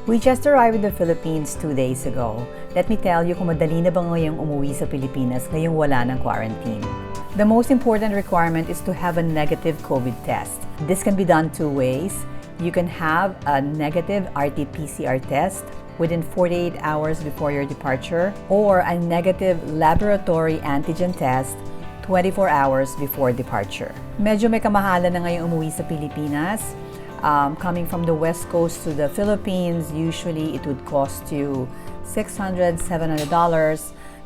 We just arrived in the Philippines 2 days ago. Let me tell you kung madali na ba ngayong umuwi sa Pilipinas ngayong wala ng quarantine. The most important requirement is to have a negative COVID test. This can be done two ways. You can have a negative RT-PCR test within 48 hours before your departure, or a negative laboratory antigen test 24 hours before departure. Medyo may kamahalan na ngayong umuwi sa Pilipinas. Coming from the West Coast to the Philippines, usually it would cost you $600, $700.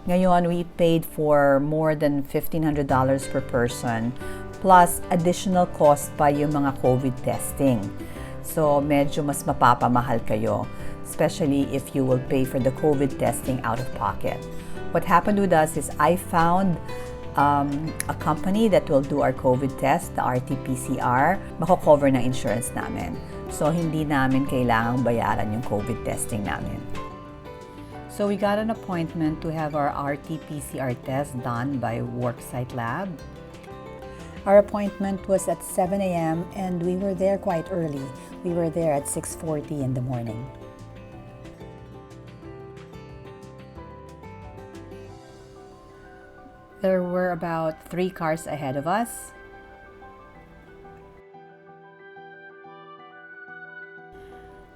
Ngayon, we paid for more than $1,500 per person, plus additional cost pa yung mga COVID testing. So, medyo mas mapapamahal kayo, especially if you will pay for the COVID testing out of pocket. What happened with us is I found a company that will do our COVID test, the RT-PCR, mako-cover ng insurance namin. So, hindi namin kailangang bayaran yung COVID testing namin. So, we got an appointment to have our RT-PCR test done by Worksite Lab. Our appointment was at 7 a.m. and we were there quite early. We were there at 6:40 in the morning. There were about 3 cars ahead of us.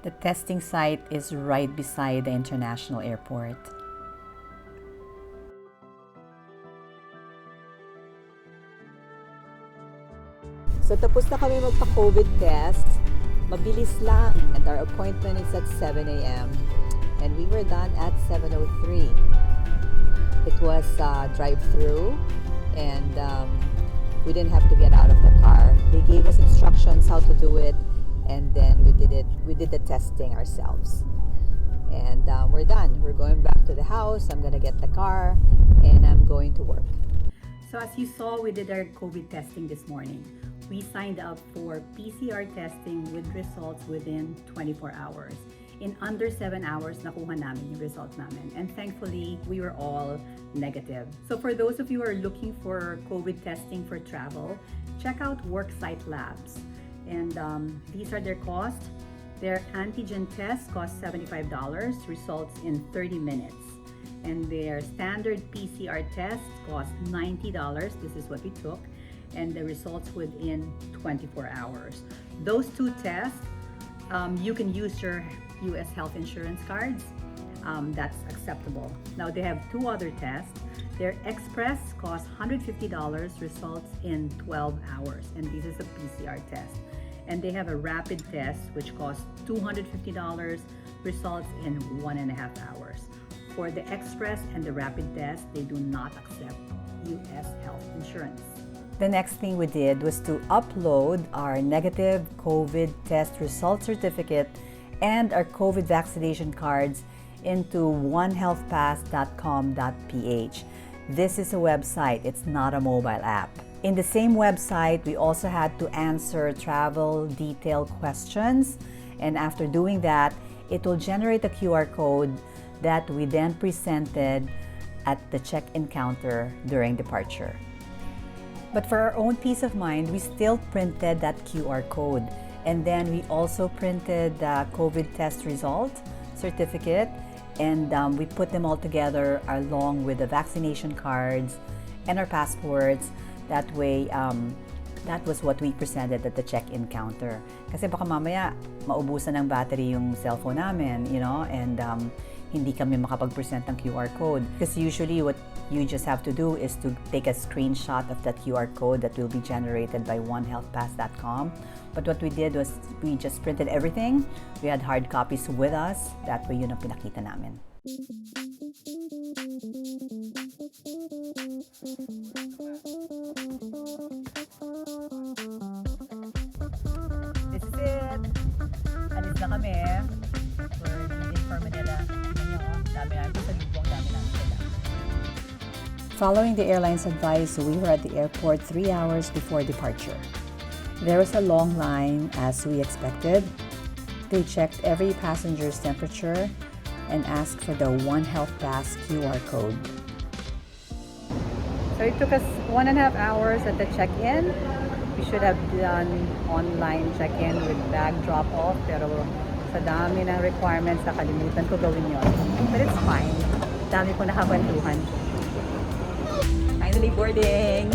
The testing site is right beside the international airport. So tapos na kami magpa-COVID test. Mabilis lang. And our appointment is at 7 a.m. And we were done at 7:03. It was drive-through, and we didn't have to get out of the car. They gave us instructions how to do it, and then we did it. We did the testing ourselves, and we're done. We're going back to the house. I'm gonna get the car, and I'm going to work. So as you saw, we did our COVID testing this morning. We signed up for PCR testing with results within 24 hours. In under 7 hours, nakuha namin yung result namin. And thankfully, we were all negative. So for those of you who are looking for COVID testing for travel, check out Worksite Labs. And these are their costs. Their antigen test costs $75, results in 30 minutes. And their standard PCR test costs $90. This is what we took. And the results within 24 hours. Those two tests, you can use your U.S. health insurance cards. That's acceptable. Now they have 2 other tests. Their express costs $150, results in 12 hours, and this is a PCR test. And they have a rapid test which costs $250, results in 1.5 hours. For the express and the rapid test, they do not accept U.S. health insurance. The next thing we did was to upload our negative COVID test result certificate and our COVID vaccination cards into onehealthpass.com.ph. This is a website, it's not a mobile app. In the same website, we also had to answer travel detail questions, and after doing that, it will generate a QR code that we then presented at the check-in counter during departure. But for our own peace of mind, we still printed that QR code. And then we also printed the COVID test result certificate, and we put them all together along with the vaccination cards and our passports. That way, that was what we presented at the check-in counter. Kasi baka mamaya maubusan ng battery yung cellphone namin, you know, and hindi kami makapag-present ng QR code. Because usually what you just have to do is to take a screenshot of that QR code that will be generated by onehealthpass.com. But what we did was we just printed everything. We had hard copies with us. That way yun ang pinakita namin. This is it. Alis na kami. We're leaving for Manila. Tingnan nyo, dami namin sa libong, dami namin sila. Following the airline's advice, we were at the airport 3 hours before departure. There was a long line as we expected. They checked every passenger's temperature and asked for the One Health Pass QR code. So it took us 1.5 hours at the check-in. We should have done online check-in with bag drop-off, pero Sa dami ng requirements, nakalimutan ko gawin yun. But it's fine. Dami ko nakakwentuhan. Finally boarding!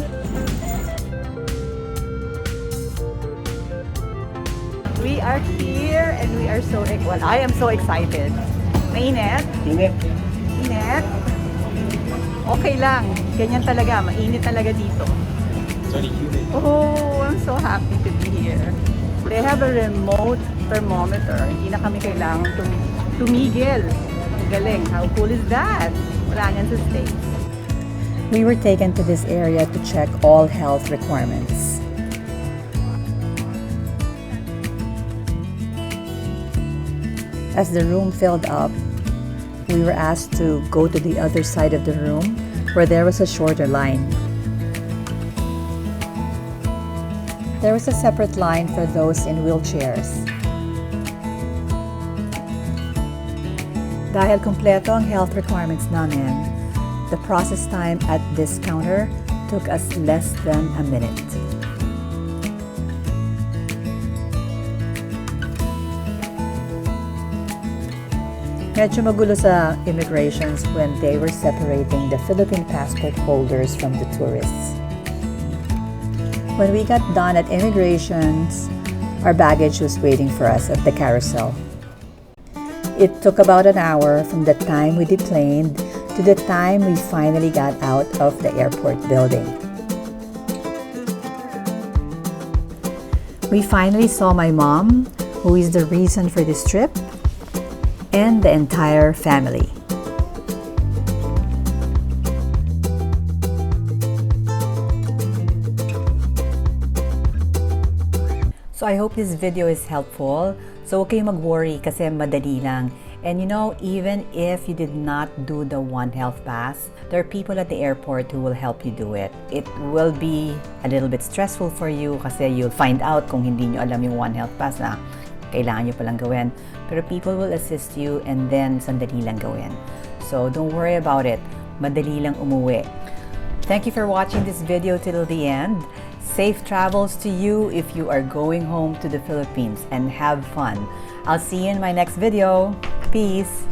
We are here and we are so, well, I am so excited. Mainit? Init. Init? Okay lang. Ganyan talaga. Mainit talaga dito. Sorry, humid. Oh, I'm so happy to be here. They have a remote thermometer. Hindi na kami kailangan tumigil. Ang galing. How cool is that? Wala niyan sa States. We were taken to this area to check all health requirements. As the room filled up, we were asked to go to the other side of the room where there was a shorter line. There was a separate line for those in wheelchairs. Dahil kumpleto ang health requirements namin, the process time at this counter took us less than a minute. Medyo magulo sa immigrations when they were separating the Philippine passport holders from the tourists. When we got done at immigrations, our baggage was waiting for us at the carousel. It took about an hour from the time we deplaned to the time we finally got out of the airport building. We finally saw my mom, who is the reason for this trip, and the entire family. So I hope this video is helpful. So huwag kayong mag-worry kasi madali lang. And you know, even if you did not do the One Health Pass, there are people at the airport who will help you do it. It will be a little bit stressful for you kasi you'll find out kung hindi nyo alam yung One Health Pass na kailangan nyo palang gawin. Pero people will assist you and then sandali lang gawin. So don't worry about it. Madali lang umuwi. Thank you for watching this video till the end. Safe travels to you if you are going home to the Philippines and have fun. I'll see you in my next video. Peace!